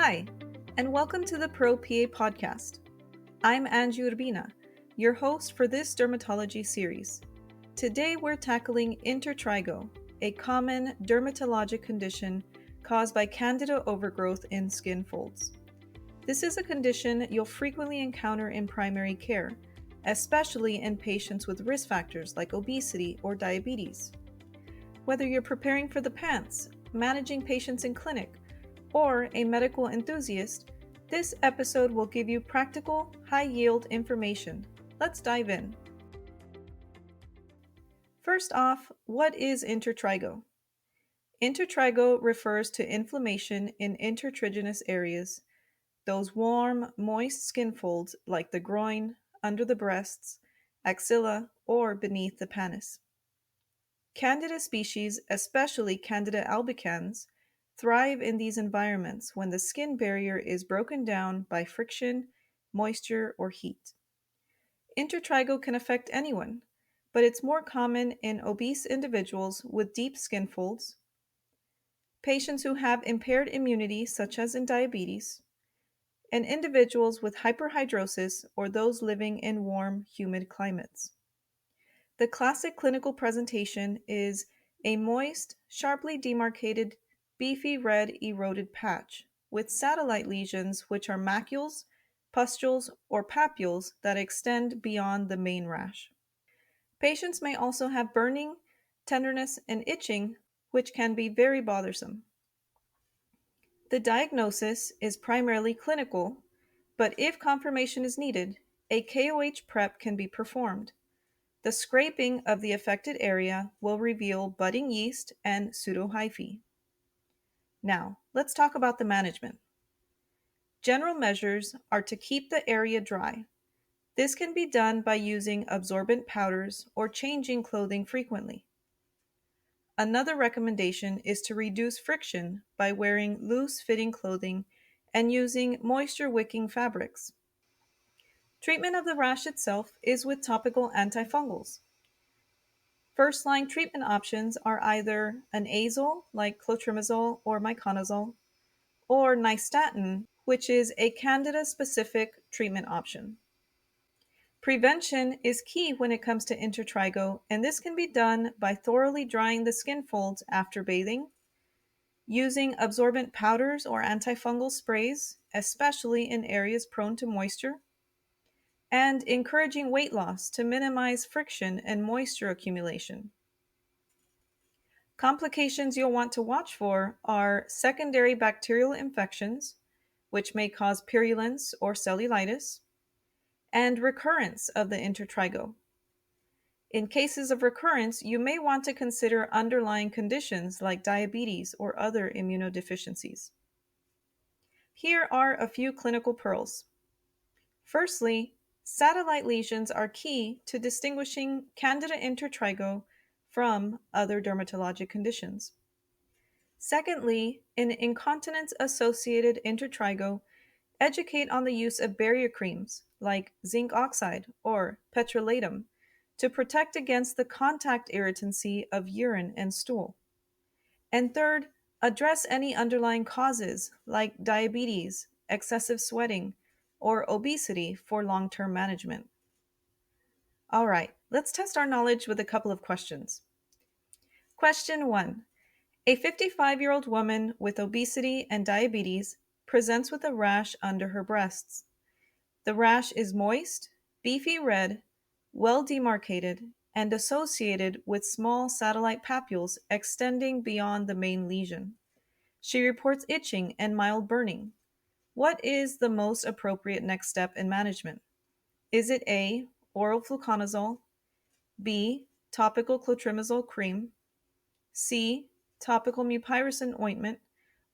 Hi, and welcome to the Pro PA podcast. I'm Angie Urbina, your host for this dermatology series. Today we're tackling Intertrigo, a common dermatologic condition caused by Candida overgrowth in skin folds. This is a condition you'll frequently encounter in primary care, especially in patients with risk factors like obesity or diabetes. Whether you're preparing for the PANCE, managing patients in clinic, or a medical enthusiast, this episode will give you practical, high-yield information. Let's dive in. First off, what is intertrigo? Intertrigo refers to inflammation in intertriginous areas, those warm, moist skin folds like the groin, under the breasts, axilla, or beneath the pannus. Candida species, especially Candida albicans, thrive in these environments when the skin barrier is broken down by friction, moisture, or heat. Intertrigo can affect anyone, but it's more common in obese individuals with deep skin folds, patients who have impaired immunity, such as in diabetes, and individuals with hyperhidrosis or those living in warm, humid climates. The classic clinical presentation is a moist, sharply demarcated, beefy red eroded patch with satellite lesions which are macules, pustules, or papules that extend beyond the main rash. Patients may also have burning, tenderness, and itching, which can be very bothersome. The diagnosis is primarily clinical, but if confirmation is needed, a KOH prep can be performed. The scraping of the affected area will reveal budding yeast and pseudohyphae. Now, let's talk about the management. General measures are to keep the area dry. This can be done by using absorbent powders or changing clothing frequently. Another recommendation is to reduce friction by wearing loose-fitting clothing and using moisture-wicking fabrics. Treatment of the rash itself is with topical antifungals. First-line treatment options are either an azole, like clotrimazole or miconazole, or nystatin, which is a Candida-specific treatment option. Prevention is key when it comes to intertrigo, and this can be done by thoroughly drying the skin folds after bathing, using absorbent powders or antifungal sprays, especially in areas prone to moisture, and encouraging weight loss to minimize friction and moisture accumulation. Complications you'll want to watch for are secondary bacterial infections, which may cause purulence or cellulitis, and recurrence of the intertrigo. In cases of recurrence, you may want to consider underlying conditions like diabetes or other immunodeficiencies. Here are a few clinical pearls. Firstly, satellite lesions are key to distinguishing Candida intertrigo from other dermatologic conditions. Secondly, in incontinence-associated intertrigo, educate on the use of barrier creams like zinc oxide or petrolatum to protect against the contact irritancy of urine and stool. And third, address any underlying causes like diabetes, excessive sweating, or obesity for long-term management. All right, let's test our knowledge with a couple of questions. Question 1. A 55-year-old woman with obesity and diabetes presents with a rash under her breasts. The rash is moist, beefy red, well demarcated, and associated with small satellite papules extending beyond the main lesion. She reports itching and mild burning. What is the most appropriate next step in management? Is it A, oral fluconazole, B, topical clotrimazole cream, C, topical mupirocin ointment,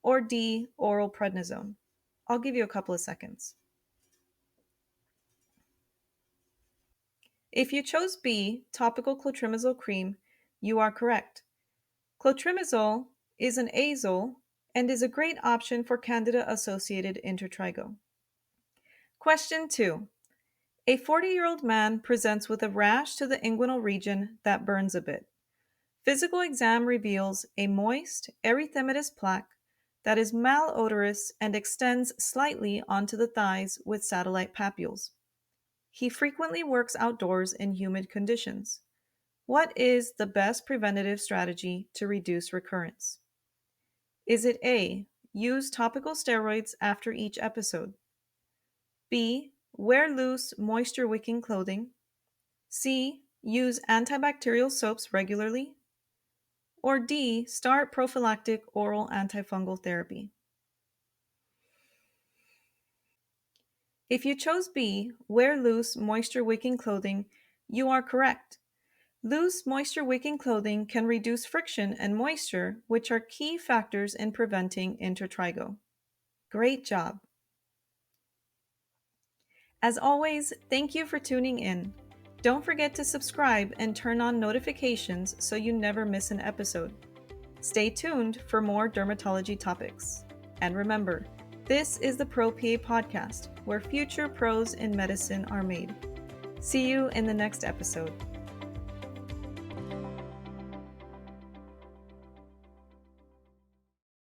or D, oral prednisone? I'll give you a couple of seconds. If you chose B, topical clotrimazole cream, you are correct. Clotrimazole is an azole and is a great option for Candida-associated intertrigo. Question 2. A 40-year-old man presents with a rash to the inguinal region that burns a bit. Physical exam reveals a moist, erythematous plaque that is malodorous and extends slightly onto the thighs with satellite papules. He frequently works outdoors in humid conditions. What is the best preventative strategy to reduce recurrence? Is it A, use topical steroids after each episode? B, wear loose, moisture wicking clothing? C, use antibacterial soaps regularly? Or D, start prophylactic oral antifungal therapy? If you chose B, wear loose, moisture wicking clothing, you are correct. Loose, moisture wicking clothing can reduce friction and moisture, which are key factors in preventing intertrigo. Great job! As always, thank you for tuning in. Don't forget to subscribe and turn on notifications so you never miss an episode. Stay tuned for more dermatology topics. And remember, this is the Pro PA podcast, where future pros in medicine are made. See you in the next episode.